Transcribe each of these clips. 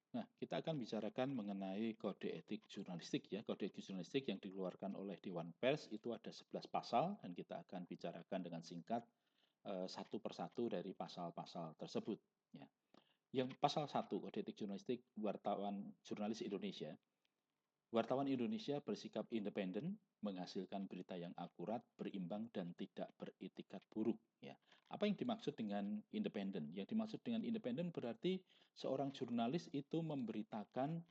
Nah, kita akan bicarakan mengenai kode etik jurnalistik ya. Kode etik jurnalistik yang dikeluarkan oleh Dewan Pers itu ada 11 pasal dan kita akan bicarakan dengan singkat satu persatu dari pasal-pasal tersebut ya. Yang pasal satu Kode etik jurnalistik wartawan jurnalis Indonesia. Wartawan Indonesia bersikap independen, menghasilkan berita yang akurat, berimbang, dan tidak beretikat buruk. Ya. Apa yang dimaksud dengan independen? Yang dimaksud dengan independen berarti seorang jurnalis itu memberitakan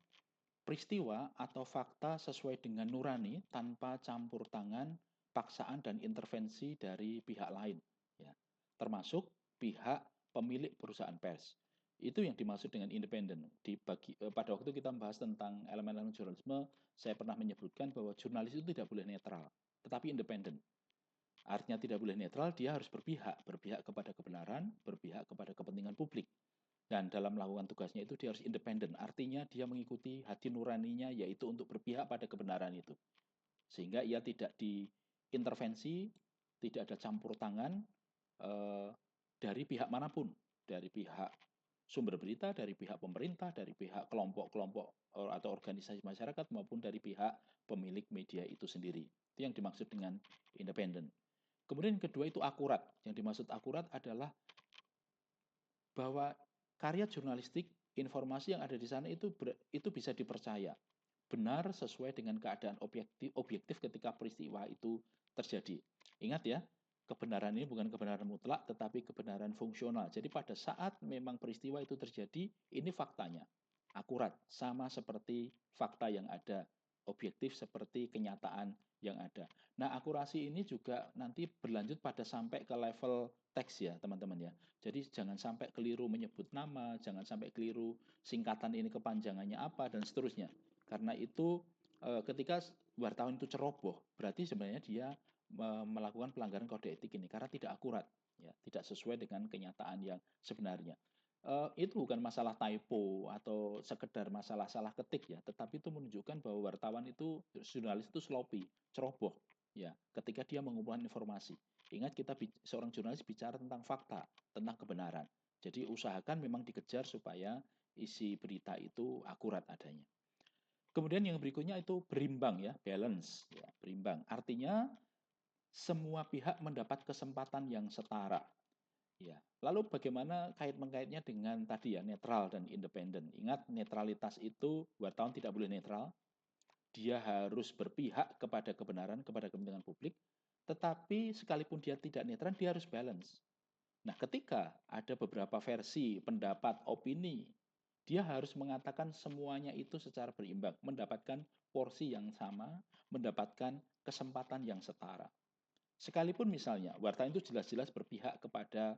peristiwa atau fakta sesuai dengan nurani tanpa campur tangan, paksaan, dan intervensi dari pihak lain. Ya. Termasuk pihak pemilik perusahaan pers. Itu yang dimaksud dengan independen. Pada waktu kita membahas tentang elemen-elemen jurnalisme, saya pernah menyebutkan bahwa jurnalis itu tidak boleh netral, tetapi independen. Artinya tidak boleh netral, dia harus berpihak kepada kebenaran, berpihak kepada kepentingan publik. Dan dalam melakukan tugasnya itu dia harus independen. Artinya dia mengikuti hati nuraninya yaitu untuk berpihak pada kebenaran itu. Sehingga ia tidak diintervensi, tidak ada campur tangan eh, dari pihak manapun, dari pihak sumber berita, dari pihak pemerintah, dari pihak kelompok-kelompok atau organisasi masyarakat maupun dari pihak pemilik media itu sendiri. Itu yang dimaksud dengan independen. Kemudian yang kedua itu akurat. Yang dimaksud akurat adalah bahwa karya jurnalistik, informasi yang ada di sana itu bisa dipercaya. Benar sesuai dengan keadaan objektif ketika peristiwa itu terjadi. Ingat ya, kebenaran ini bukan kebenaran mutlak, tetapi kebenaran fungsional. Jadi pada saat memang peristiwa itu terjadi, ini faktanya. Akurat, sama seperti fakta yang ada. Objektif seperti kenyataan yang ada. Nah, akurasi ini juga nanti berlanjut pada sampai ke level teks ya, teman-teman ya. Jadi jangan sampai keliru menyebut nama, jangan sampai keliru singkatan ini kepanjangannya apa, dan seterusnya. Karena itu ketika wartawan itu ceroboh, berarti sebenarnya dia melakukan pelanggaran kode etik ini karena tidak akurat, ya, tidak sesuai dengan kenyataan yang sebenarnya. Itu bukan masalah typo atau sekedar masalah salah ketik ya, tetapi itu menunjukkan bahwa wartawan itu, jurnalis itu sloppy, ceroboh, ya, ketika dia mengumpulkan informasi. Ingat kita seorang jurnalis bicara tentang fakta, tentang kebenaran. Jadi usahakan memang dikejar supaya isi berita itu akurat adanya. Kemudian yang berikutnya itu berimbang ya, balance ya, berimbang. Artinya semua pihak mendapat kesempatan yang setara. Ya. Lalu bagaimana kait-mengkaitnya dengan tadi ya, netral dan independen. Ingat netralitas itu wartawan tidak boleh netral. Dia harus berpihak kepada kebenaran, kepada kepentingan publik. Tetapi sekalipun dia tidak netral, dia harus balance. Nah, ketika ada beberapa versi, pendapat, opini, dia harus mengatakan semuanya itu secara berimbang, mendapatkan porsi yang sama, mendapatkan kesempatan yang setara. Sekalipun misalnya wartawan itu jelas-jelas berpihak kepada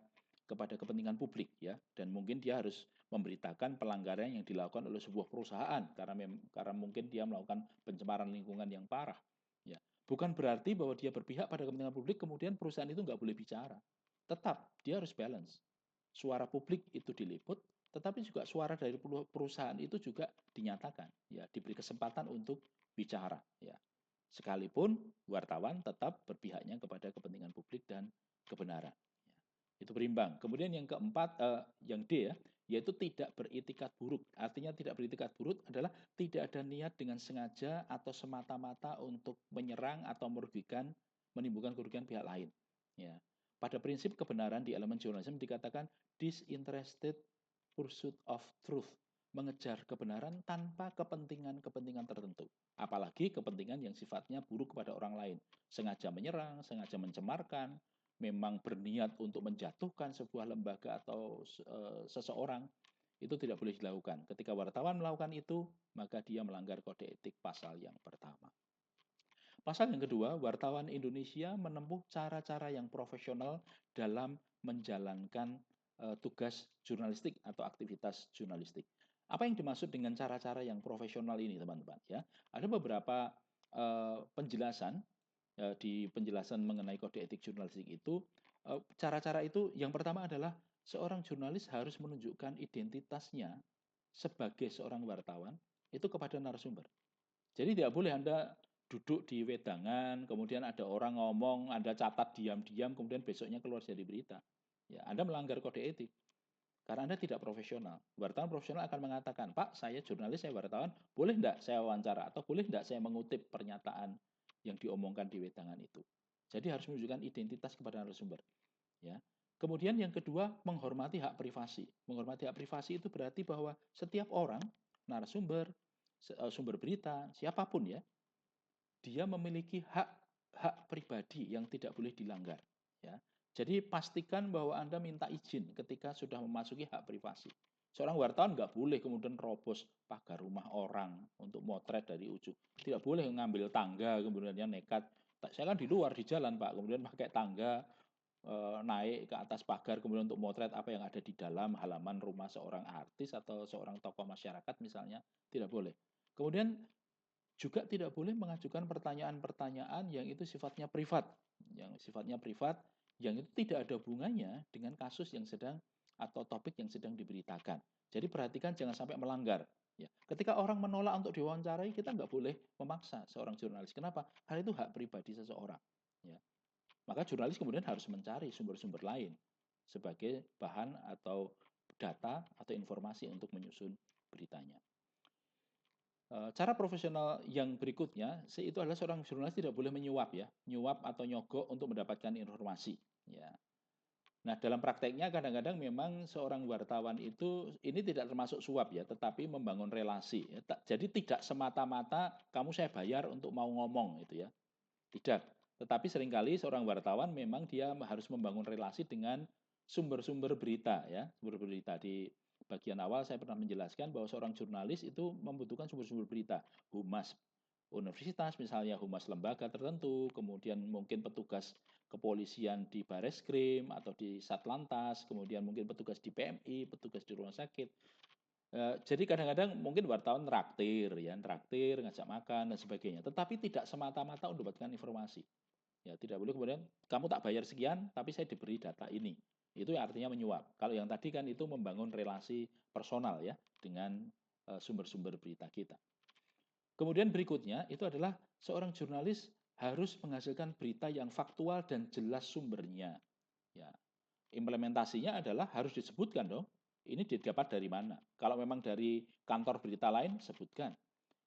kepentingan publik ya, dan mungkin dia harus memberitakan pelanggaran yang dilakukan oleh sebuah perusahaan karena mungkin dia melakukan pencemaran lingkungan yang parah. Ya, bukan berarti bahwa dia berpihak pada kepentingan publik kemudian perusahaan itu nggak boleh bicara. Tetap dia harus balance. Suara publik itu diliput, tetapi juga suara dari perusahaan itu juga dinyatakan, ya, diberi kesempatan untuk bicara, ya. Sekalipun wartawan tetap berpihaknya kepada kepentingan publik dan kebenaran. Ya. Itu berimbang. Kemudian yang keempat, yang D ya, yaitu tidak beritikat buruk. Artinya tidak beritikat buruk adalah tidak ada niat dengan sengaja atau semata-mata untuk menyerang atau merugikan, menimbulkan kerugian pihak lain. Ya. Pada prinsip kebenaran di elemen jurnalisme dikatakan disinterested pursuit of truth, mengejar kebenaran tanpa kepentingan-kepentingan tertentu. Apalagi kepentingan yang sifatnya buruk kepada orang lain. Sengaja menyerang, sengaja mencemarkan, memang berniat untuk menjatuhkan sebuah lembaga atau seseorang, itu tidak boleh dilakukan. Ketika wartawan melakukan itu, maka dia melanggar kode etik pasal yang pertama. Pasal yang kedua, wartawan Indonesia menempuh cara-cara yang profesional dalam menjalankan tugas jurnalistik atau aktivitas jurnalistik. Apa yang dimaksud dengan cara-cara yang profesional ini, teman-teman? Ya, ada beberapa penjelasan di penjelasan mengenai kode etik jurnalistik itu. Cara-cara itu yang pertama adalah seorang jurnalis harus menunjukkan identitasnya sebagai seorang wartawan itu kepada narasumber. Jadi tidak boleh Anda duduk di wedangan, kemudian ada orang ngomong, Anda catat diam-diam, kemudian besoknya keluar jadi berita. Ya, Anda melanggar kode etik. karena Anda tidak profesional. Wartawan profesional akan mengatakan, Pak, saya jurnalis, saya wartawan, boleh enggak saya wawancara atau boleh enggak saya mengutip pernyataan yang diomongkan di wedangan itu. Jadi harus menunjukkan identitas kepada narasumber. Ya. Kemudian yang kedua, menghormati hak privasi. Menghormati hak privasi itu berarti bahwa setiap orang, narasumber, sumber berita, siapapun ya, dia memiliki hak pribadi yang tidak boleh dilanggar. Ya. Jadi pastikan bahwa Anda minta izin ketika sudah memasuki hak privasi. Seorang wartawan nggak boleh kemudian terobos pagar rumah orang untuk motret dari ujung. Tidak boleh mengambil tangga kemudian nekat. Saya kan di luar di jalan Pak, kemudian pakai tangga naik ke atas pagar kemudian untuk motret apa yang ada di dalam halaman rumah seorang artis atau seorang tokoh masyarakat misalnya, tidak boleh. Kemudian juga tidak boleh mengajukan pertanyaan-pertanyaan yang itu sifatnya privat, yang itu tidak ada hubungannya dengan kasus yang sedang atau topik yang sedang diberitakan. Jadi perhatikan jangan sampai melanggar. Ya. Ketika orang menolak untuk diwawancarai, kita nggak boleh memaksa seorang jurnalis. Kenapa? Hal itu hak pribadi seseorang. Ya. Maka jurnalis kemudian harus mencari sumber-sumber lain sebagai bahan atau data atau informasi untuk menyusun beritanya. Cara profesional yang berikutnya itu adalah seorang jurnalis tidak boleh menyuap ya, nyuap atau nyogok untuk mendapatkan informasi. Ya. Nah dalam prakteknya kadang-kadang memang seorang wartawan itu ini tidak termasuk suap ya, tetapi membangun relasi. Ya. Jadi tidak semata-mata kamu saya bayar untuk mau ngomong itu ya, tidak. Tetapi seringkali seorang wartawan memang dia harus membangun relasi dengan sumber-sumber berita ya, sumber berita di bagian awal saya pernah menjelaskan bahwa seorang jurnalis itu membutuhkan sumber-sumber berita, humas universitas misalnya, humas lembaga tertentu, kemudian mungkin petugas kepolisian di Bareskrim atau di Satlantas, kemudian mungkin petugas di PMI, petugas di rumah sakit. Jadi kadang-kadang mungkin wartawan traktir ya, traktir, ngajak makan dan sebagainya, tetapi tidak semata-mata untuk mendapatkan informasi. Ya, tidak boleh kemudian kamu tak bayar sekian, tapi saya diberi data ini. Itu artinya menyuap. Kalau yang tadi kan itu membangun relasi personal ya dengan sumber-sumber berita kita. Kemudian berikutnya itu adalah seorang jurnalis harus menghasilkan berita yang faktual dan jelas sumbernya. Ya, implementasinya adalah harus disebutkan dong. Ini didapat dari mana? Kalau memang dari kantor berita lain, sebutkan.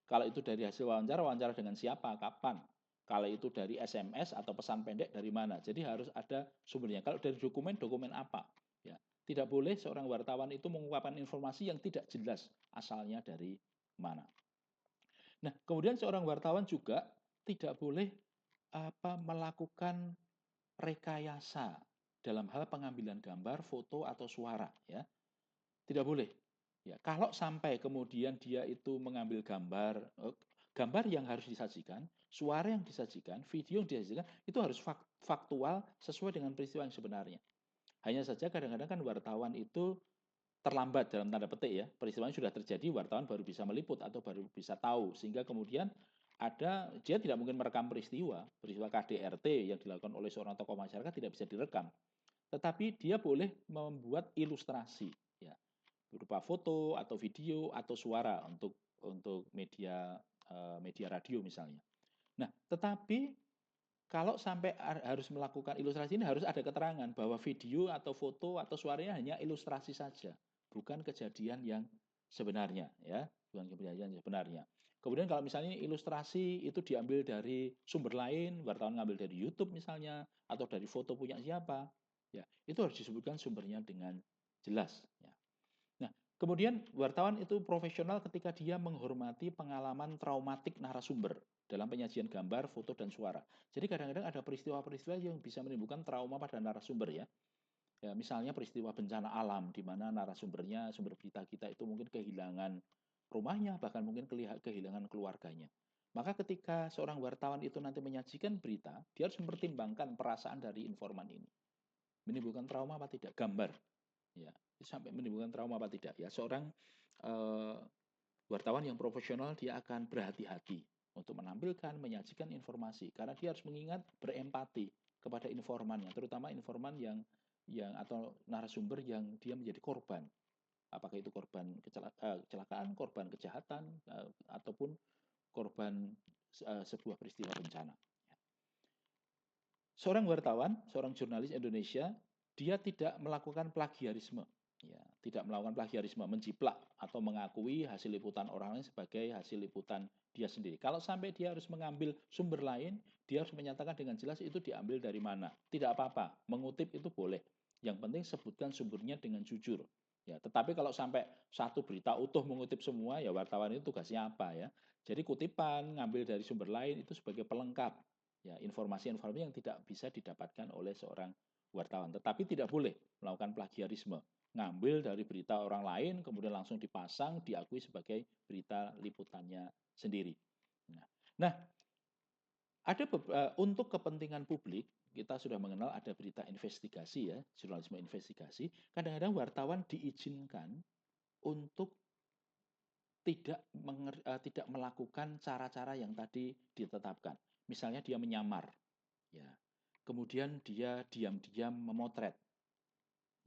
Kalau itu dari hasil wawancara, wawancara dengan siapa, kapan? Kalau itu dari SMS atau pesan pendek dari mana? Jadi harus ada sumbernya. Kalau dari dokumen, dokumen apa? Ya, tidak boleh seorang wartawan itu mengungkapkan informasi yang tidak jelas asalnya dari mana. Nah, kemudian seorang wartawan juga tidak boleh melakukan rekayasa dalam hal pengambilan gambar, foto atau suara, ya. Tidak boleh. Ya, kalau sampai kemudian dia itu mengambil gambar yang harus disajikan, suara yang disajikan, video yang disajikan itu harus faktual sesuai dengan peristiwa yang sebenarnya. Hanya saja kadang-kadang kan wartawan itu terlambat dalam tanda petik ya. Peristiwanya sudah terjadi, wartawan baru bisa meliput atau baru bisa tahu sehingga kemudian dia tidak mungkin merekam peristiwa KDRT yang dilakukan oleh seorang tokoh masyarakat tidak bisa direkam. Tetapi dia boleh membuat ilustrasi ya, berupa foto atau video atau suara untuk media radio misalnya. Nah, tetapi kalau sampai harus melakukan ilustrasi ini harus ada keterangan bahwa video atau foto atau suaranya hanya ilustrasi saja, bukan kejadian yang sebenarnya ya, bukan kejadian yang sebenarnya. Kemudian kalau misalnya ilustrasi itu diambil dari sumber lain, wartawan ngambil dari YouTube misalnya atau dari foto punya siapa, ya, itu harus disebutkan sumbernya dengan jelas ya. Nah, kemudian wartawan itu profesional ketika dia menghormati pengalaman traumatik narasumber dalam penyajian gambar, foto, dan suara. Jadi kadang-kadang ada peristiwa-peristiwa yang bisa menimbulkan trauma pada narasumber ya. Ya, misalnya peristiwa bencana alam di mana narasumbernya, sumber berita kita itu mungkin kehilangan rumahnya, bahkan mungkin kehilangan keluarganya. Maka ketika seorang wartawan itu nanti menyajikan berita, dia harus mempertimbangkan perasaan dari informan ini. Menimbulkan trauma apa tidak? Gambar. Ya, sampai menimbulkan trauma apa tidak ya. Seorang wartawan yang profesional dia akan berhati-hati untuk menampilkan, menyajikan informasi karena dia harus mengingat berempati kepada informannya, terutama informan yang atau narasumber yang dia menjadi korban. Apakah itu korban kecelakaan, korban kejahatan, ataupun korban sebuah peristiwa bencana. Seorang wartawan, seorang jurnalis Indonesia, dia tidak melakukan plagiarisme. Ya, tidak melakukan plagiarisme, menjiplak atau mengakui hasil liputan orang lain sebagai hasil liputan dia sendiri. Kalau sampai dia harus mengambil sumber lain, dia harus menyatakan dengan jelas itu diambil dari mana. Tidak apa-apa, mengutip itu boleh. Yang penting sebutkan sumbernya dengan jujur. Ya, tetapi kalau sampai satu berita utuh mengutip semua, ya wartawan itu tugasnya apa ya? Jadi kutipan, ngambil dari sumber lain itu sebagai pelengkap. Ya, informasi-informasi yang tidak bisa didapatkan oleh seorang wartawan. Tetapi tidak boleh melakukan plagiarisme, ngambil dari berita orang lain, kemudian langsung dipasang, diakui sebagai berita liputannya sendiri. Nah, ada untuk kepentingan publik, kita sudah mengenal ada berita investigasi ya, jurnalisme investigasi. Kadang-kadang wartawan diizinkan untuk tidak melakukan cara-cara yang tadi ditetapkan. Misalnya dia menyamar, ya. Kemudian dia diam-diam memotret,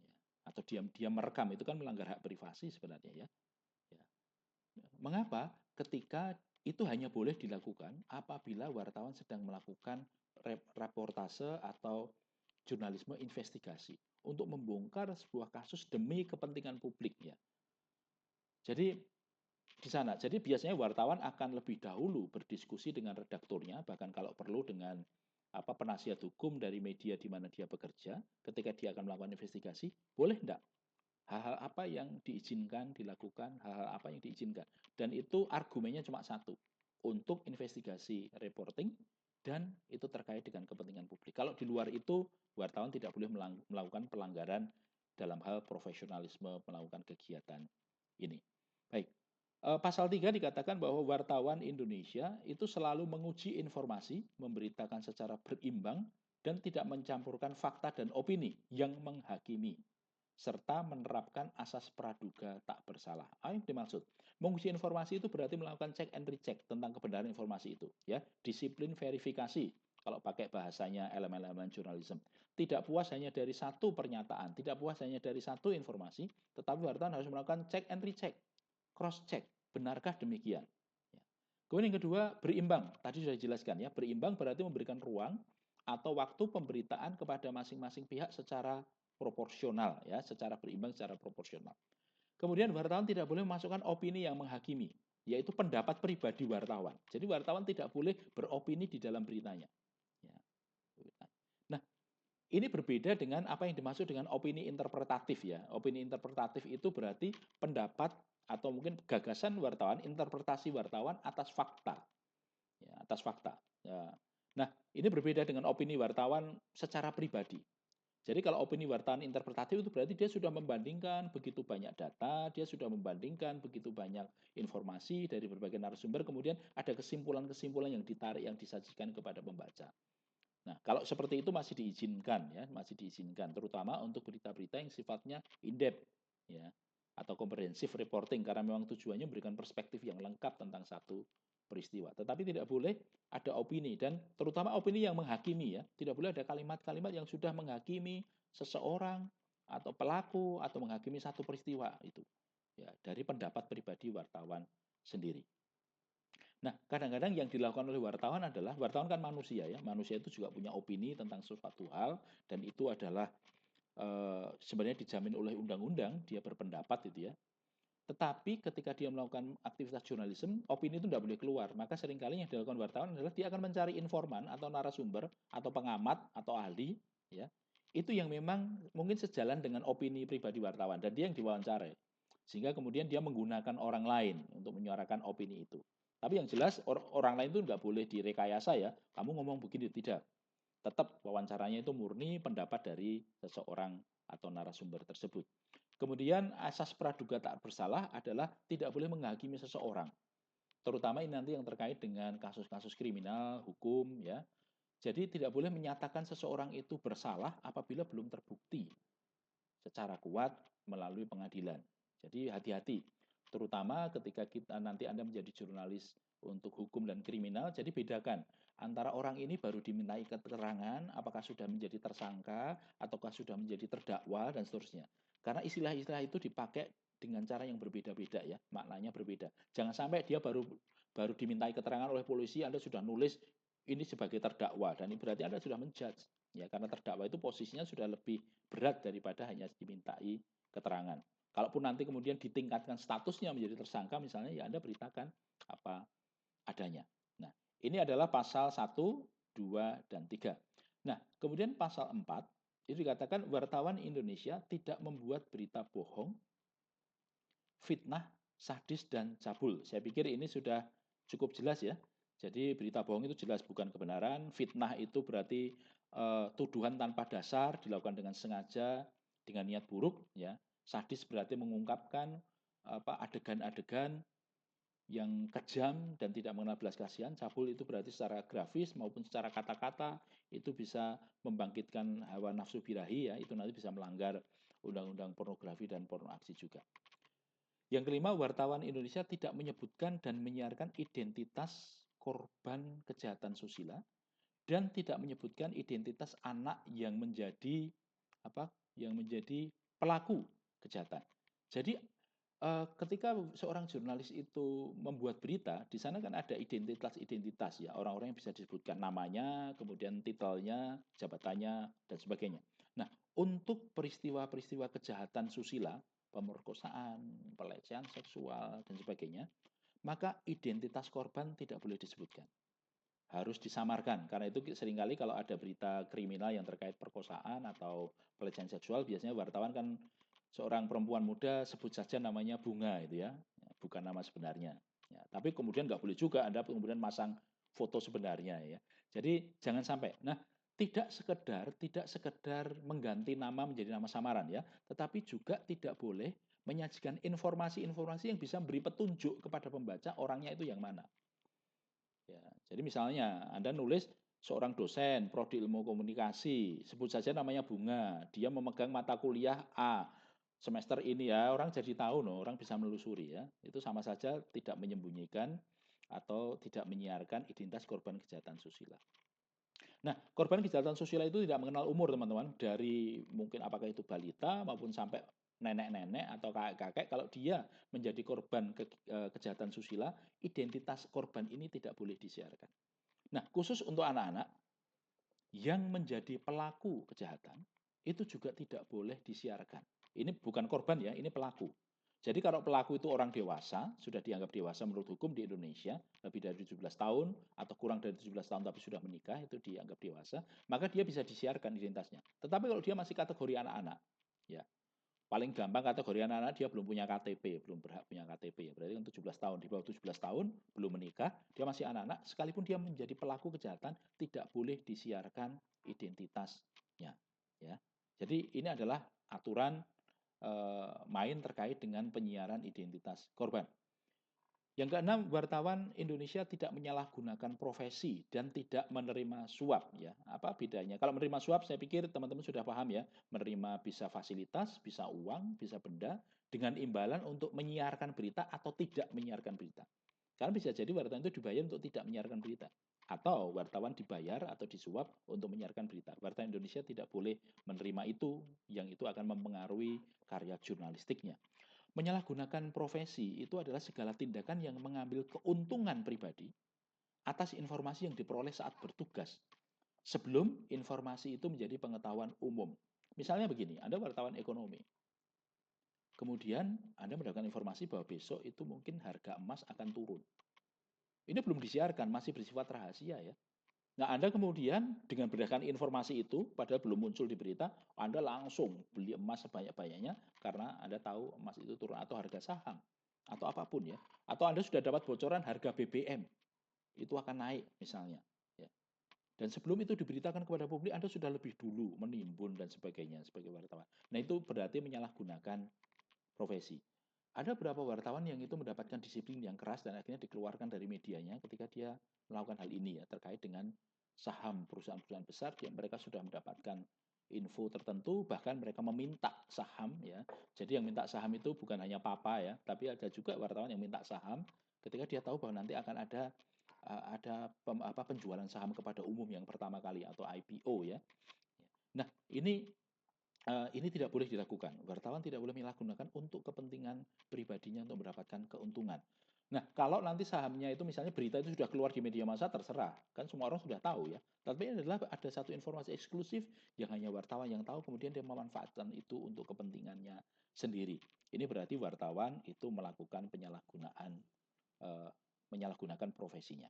ya. Atau diam-diam merekam, itu kan melanggar hak privasi sebenarnya ya. Ya. Mengapa? Ketika itu hanya boleh dilakukan apabila wartawan sedang melakukan reportase atau jurnalisme investigasi untuk membongkar sebuah kasus demi kepentingan publik ya. Jadi di sana. Jadi biasanya wartawan akan lebih dahulu berdiskusi dengan redakturnya, bahkan kalau perlu dengan penasihat hukum dari media di mana dia bekerja, ketika dia akan melakukan investigasi, boleh enggak hal-hal apa yang diizinkan dilakukan, hal-hal apa yang diizinkan. Dan itu argumennya cuma satu, untuk investigasi reporting dan itu terkait dengan kepentingan publik. Kalau di luar itu, wartawan tidak boleh melakukan pelanggaran dalam hal profesionalisme melakukan kegiatan ini. Baik, Pasal 3 dikatakan bahwa wartawan Indonesia itu selalu menguji informasi, memberitakan secara berimbang, dan tidak mencampurkan fakta dan opini yang menghakimi serta menerapkan asas praduga tak bersalah. Apa yang dimaksud? Menguji informasi itu berarti melakukan check and recheck tentang kebenaran informasi itu, ya. Disiplin verifikasi kalau pakai bahasanya elemen-elemen jurnalisme. Tidak puas hanya dari satu pernyataan, tidak puas hanya dari satu informasi, tetapi wartawan harus melakukan check and recheck, cross check, benarkah demikian? Ya. Kemudian yang kedua, berimbang. Tadi sudah dijelaskan ya, berimbang berarti memberikan ruang atau waktu pemberitaan kepada masing-masing pihak secara proporsional ya, secara berimbang, secara proporsional. Kemudian wartawan tidak boleh memasukkan opini yang menghakimi, yaitu pendapat pribadi wartawan. Jadi wartawan tidak boleh beropini di dalam beritanya. Ya. Nah, ini berbeda dengan apa yang dimaksud dengan opini interpretatif ya. Opini interpretatif itu berarti pendapat atau mungkin gagasan wartawan, interpretasi wartawan atas fakta. Ya, atas fakta. Ya. Nah, ini berbeda dengan opini wartawan secara pribadi. Jadi kalau opini wartawan interpretatif itu berarti dia sudah membandingkan begitu banyak data, dia sudah membandingkan begitu banyak informasi dari berbagai narasumber, kemudian ada kesimpulan-kesimpulan yang ditarik, yang disajikan kepada pembaca. Nah, kalau seperti itu masih diizinkan ya, masih diizinkan, terutama untuk berita-berita yang sifatnya in-depth ya, atau comprehensive reporting karena memang tujuannya memberikan perspektif yang lengkap tentang satu peristiwa. Tetapi tidak boleh ada opini dan terutama opini yang menghakimi ya. Tidak boleh ada kalimat-kalimat yang sudah menghakimi seseorang atau pelaku atau menghakimi satu peristiwa itu. Ya, dari pendapat pribadi wartawan sendiri. Nah, kadang-kadang yang dilakukan oleh wartawan adalah, wartawan kan manusia ya, manusia itu juga punya opini tentang sesuatu hal, dan itu adalah sebenarnya dijamin oleh undang-undang, dia berpendapat gitu ya. Tetapi ketika dia melakukan aktivitas jurnalisme, opini itu tidak boleh keluar. Maka seringkali yang dilakukan wartawan adalah dia akan mencari informan atau narasumber atau pengamat atau ahli, ya, itu yang memang mungkin sejalan dengan opini pribadi wartawan dan dia yang diwawancarai. Sehingga kemudian dia menggunakan orang lain untuk menyuarakan opini itu. Tapi yang jelas orang lain itu nggak boleh direkayasa ya. Kamu ngomong begini, tidak. Tetap wawancaranya itu murni pendapat dari seseorang atau narasumber tersebut. Kemudian asas praduga tak bersalah adalah tidak boleh menghakimi seseorang. Terutama ini nanti yang terkait dengan kasus-kasus kriminal, hukum ya. Jadi tidak boleh menyatakan seseorang itu bersalah apabila belum terbukti secara kuat melalui pengadilan. Jadi hati-hati, terutama ketika nanti Anda menjadi jurnalis untuk hukum dan kriminal, jadi bedakan antara orang ini baru dimintai keterangan, apakah sudah menjadi tersangka, ataukah sudah menjadi terdakwa, dan seterusnya. Karena istilah-istilah itu dipakai dengan cara yang berbeda-beda ya, maknanya berbeda. Jangan sampai dia baru baru dimintai keterangan oleh polisi, Anda sudah nulis ini sebagai terdakwa, dan ini berarti Anda sudah menjudge. Ya, karena terdakwa itu posisinya sudah lebih berat daripada hanya dimintai keterangan. Kalaupun nanti kemudian ditingkatkan statusnya menjadi tersangka misalnya, ya Anda beritakan apa adanya. Nah, ini adalah pasal 1, 2, dan 3. Nah, kemudian pasal 4, itu dikatakan wartawan Indonesia tidak membuat berita bohong, fitnah, sadis, dan cabul. Saya pikir ini sudah cukup jelas ya. Jadi berita bohong itu jelas bukan kebenaran, fitnah itu berarti tuduhan tanpa dasar dilakukan dengan sengaja, dengan niat buruk ya. Sadis berarti mengungkapkan adegan-adegan yang kejam dan tidak mengenal belas kasihan. Cabul itu berarti secara grafis maupun secara kata-kata itu bisa membangkitkan hawa nafsu birahi ya, itu nanti bisa melanggar undang-undang pornografi dan porno aksi juga. Yang kelima, wartawan Indonesia tidak menyebutkan dan menyiarkan identitas korban kejahatan susila dan tidak menyebutkan identitas anak yang menjadi pelaku kejahatan. Jadi ketika seorang jurnalis itu membuat berita, di sana kan ada identitas-identitas ya, orang-orang yang bisa disebutkan namanya, kemudian titelnya, jabatannya, dan sebagainya. Nah, untuk peristiwa-peristiwa kejahatan susila, pemerkosaan, pelecehan seksual, dan sebagainya, maka identitas korban tidak boleh disebutkan. Harus disamarkan, karena itu seringkali kalau ada berita kriminal yang terkait perkosaan atau pelecehan seksual, biasanya wartawan kan seorang perempuan muda sebut saja namanya Bunga itu ya, bukan nama sebenarnya. Ya, tapi kemudian nggak boleh juga Anda kemudian masang foto sebenarnya ya. Jadi jangan sampai. Nah, tidak sekedar mengganti nama menjadi nama samaran ya, tetapi juga tidak boleh menyajikan informasi-informasi yang bisa memberi petunjuk kepada pembaca orangnya itu yang mana. Ya, jadi misalnya Anda nulis seorang dosen prodi ilmu komunikasi, sebut saja namanya Bunga, dia memegang mata kuliah A semester ini ya, orang jadi tahu no, orang bisa menelusuri ya. Itu sama saja tidak menyembunyikan atau tidak menyiarkan identitas korban kejahatan susila. Nah, korban kejahatan sosial itu tidak mengenal umur, teman-teman. Dari mungkin apakah itu balita maupun sampai nenek-nenek atau kakek-kakek, kalau dia menjadi korban kejahatan susila, identitas korban ini tidak boleh disiarkan. Nah, khusus untuk anak-anak yang menjadi pelaku kejahatan, itu juga tidak boleh disiarkan. Ini bukan korban ya, ini pelaku. Jadi kalau pelaku itu orang dewasa, sudah dianggap dewasa menurut hukum di Indonesia, lebih dari 17 tahun atau kurang dari 17 tahun tapi sudah menikah, itu dianggap dewasa, maka dia bisa disiarkan identitasnya. Tetapi kalau dia masih kategori anak-anak, ya paling gampang kategori anak-anak dia belum punya KTP, belum berhak punya KTP, ya berarti kan 17 tahun, di bawah 17 tahun, belum menikah, dia masih anak-anak, sekalipun dia menjadi pelaku kejahatan, tidak boleh disiarkan identitasnya. Ya. Jadi ini adalah aturan main terkait dengan penyiaran identitas korban. Yang keenam, wartawan Indonesia tidak menyalahgunakan profesi dan tidak menerima suap ya. Apa bedanya? Kalau menerima suap saya pikir teman-teman sudah paham ya. Menerima bisa fasilitas, bisa uang, bisa benda dengan imbalan untuk menyiarkan berita atau tidak menyiarkan berita. Karena bisa jadi wartawan itu dibayar untuk tidak menyiarkan berita. Atau wartawan dibayar atau disuap untuk menyiarkan berita. Wartawan Indonesia tidak boleh menerima itu, yang itu akan mempengaruhi karya jurnalistiknya. Menyalahgunakan profesi itu adalah segala tindakan yang mengambil keuntungan pribadi atas informasi yang diperoleh saat bertugas, sebelum informasi itu menjadi pengetahuan umum. Misalnya begini, Anda wartawan ekonomi, kemudian Anda mendapatkan informasi bahwa besok itu mungkin harga emas akan turun. Ini belum disiarkan, masih bersifat rahasia ya. Nah, Anda kemudian dengan berdasarkan informasi itu, padahal belum muncul di berita, Anda langsung beli emas sebanyak-banyaknya karena Anda tahu emas itu turun atau harga saham atau apapun ya. Atau Anda sudah dapat bocoran harga BBM itu akan naik misalnya. Ya. Dan sebelum itu diberitakan kepada publik, Anda sudah lebih dulu menimbun dan sebagainya sebagai wartawan. Nah, itu berarti menyalahgunakan profesi. Ada beberapa wartawan yang itu mendapatkan disiplin yang keras dan akhirnya dikeluarkan dari medianya ketika dia melakukan hal ini ya, terkait dengan saham perusahaan-perusahaan besar yang mereka sudah mendapatkan info tertentu, bahkan mereka meminta saham ya. Jadi yang minta saham itu bukan hanya papa ya, tapi ada juga wartawan yang minta saham ketika dia tahu bahwa nanti akan ada penjualan saham kepada umum yang pertama kali atau IPO ya. Nah, ini tidak boleh dilakukan. Wartawan tidak boleh menyalahgunakan untuk kepentingan pribadinya untuk mendapatkan keuntungan. Nah, kalau nanti sahamnya itu misalnya berita itu sudah keluar di media massa terserah, kan semua orang sudah tahu ya. Tapi ini adalah ada satu informasi eksklusif yang hanya wartawan yang tahu, kemudian dia memanfaatkan itu untuk kepentingannya sendiri. Ini berarti wartawan itu melakukan penyalahgunaan, menyalahgunakan profesinya.